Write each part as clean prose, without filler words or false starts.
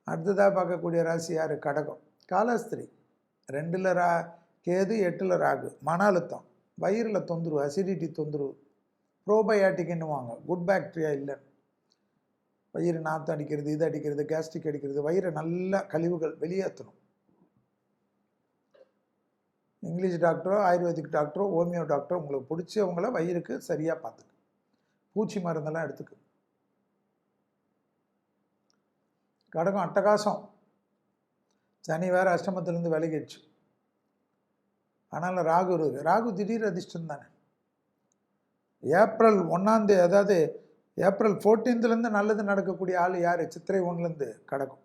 அடுத்ததாக பார்க்கக்கூடிய ராசி யார்? கடகம். காலஸ்திரி. 2ல் கேது, 8ல் ராகு. மன அழுத்தம், வயிறில் தொந்தரவு, அசிடிட்டி தொந்தரவு, ப்ரோபயாட்டிக்னுவாங்க, குட் பாக்டீரியா இல்லைன்னு. வயிறு நாற்றம் அடிக்கிறது, இது அடிக்கிறது, கேஸ்ட்ரிக் அடிக்கிறது, வயிறை நல்லா கழிவுகள் வெளியேற்றணும். இங்கிலீஷ் டாக்டரோ, ஆயுர்வேதிக் டாக்டரோ, ஹோமியோ டாக்டரோ உங்களுக்கு பிடிச்சவங்கள வயிறுக்கு சரியாக பார்த்துக்கு. பூச்சி மருந்தெல்லாம் எடுத்துக்கு. கடகம் அட்டகாசம். சனி வேறு அஷ்டமத்திலேருந்து விலகிடுச்சு. ஆனாலும் ராகு இருக்குது. ராகு திடீர் அதிர்ஷ்டம் தானே. ஏப்ரல் 1ஆம் தேதி, அதாவது ஏப்ரல் 14லேருந்து நல்லது நடக்கக்கூடிய ஆள் யார்? சித்திரை 1லேருந்து கடகம்.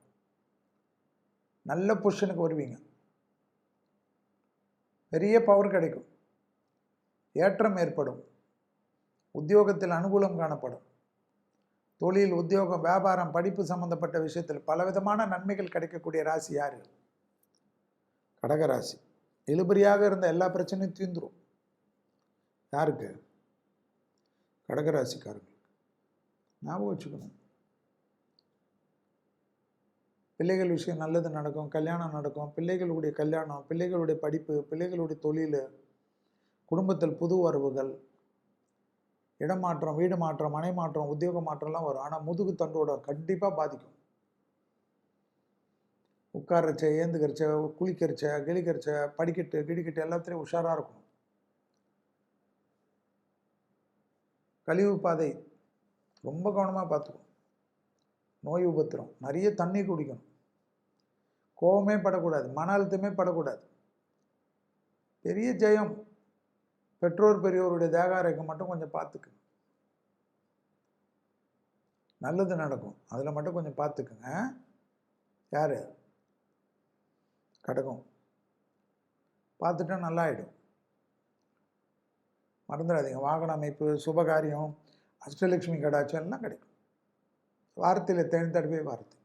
நல்ல பொசிஷனுக்கு வருவீங்க. பெரிய பவர் கிடைக்கும். ஏற்றம் ஏற்படும். உத்தியோகத்தில் அனுகூலம் காணப்படும். தொழில், உத்தியோகம், வியாபாரம், படிப்பு சம்பந்தப்பட்ட விஷயத்தில் பலவிதமான நன்மைகள் கிடைக்கக்கூடிய ராசி யார்? கடகராசி. இழுபறியாக இருந்த எல்லா பிரச்சனையும் தீர்ந்துடும். யாருக்கு? கடகராசிக்காரங்க. ஞாபகம் வச்சுக்கணும். பிள்ளைகள் விஷயம் நல்லது நடக்கும், கல்யாணம் நடக்கும், பிள்ளைகளுடைய கல்யாணம், பிள்ளைகளுடைய படிப்பு, பிள்ளைகளுடைய தொழில், குடும்பத்தில் புது வரவுகள், இடமாற்றம், வீடு மாற்றம், மனை மாற்றம், உத்தியோக மாற்றம்லாம் வரும். ஆனால் முதுகு தண்டோட கண்டிப்பாக பாதிக்கும். உட்காரச்ச, ஏந்துக்கிறச்ச, குளிக்கிறச்ச, கிளிக்கிறச்ச, படிக்கட்டு கிடிக்கட்டு எல்லாத்துலேயும் உஷாராக இருக்கணும். கழிவு பாதை ரொம்ப கவனமாக பார்த்துக்கணும். நோய் உபத்திரம், நிறைய தண்ணி குடிக்கணும். கோபமே படக்கூடாது, மன அழுத்தமே படக்கூடாது. பெரிய ஜெயம். பெற்றோர் பெரியோருடைய தேகாரைக்கு மட்டும் கொஞ்சம் பார்த்துக்குங்க. நல்லது நடக்கும், அதில் மட்டும் கொஞ்சம் பார்த்துக்குங்க. யார்? கடகம். பார்த்துட்டா நல்லாயிடும். மறந்துடாதீங்க. வாகன அமைப்பு, சுபகாரியம், அஷ்டலட்சுமி கடாட்சம் எல்லாம் கிடைக்கும். வாரத்தில் தேன் தடவை வாரத்தில்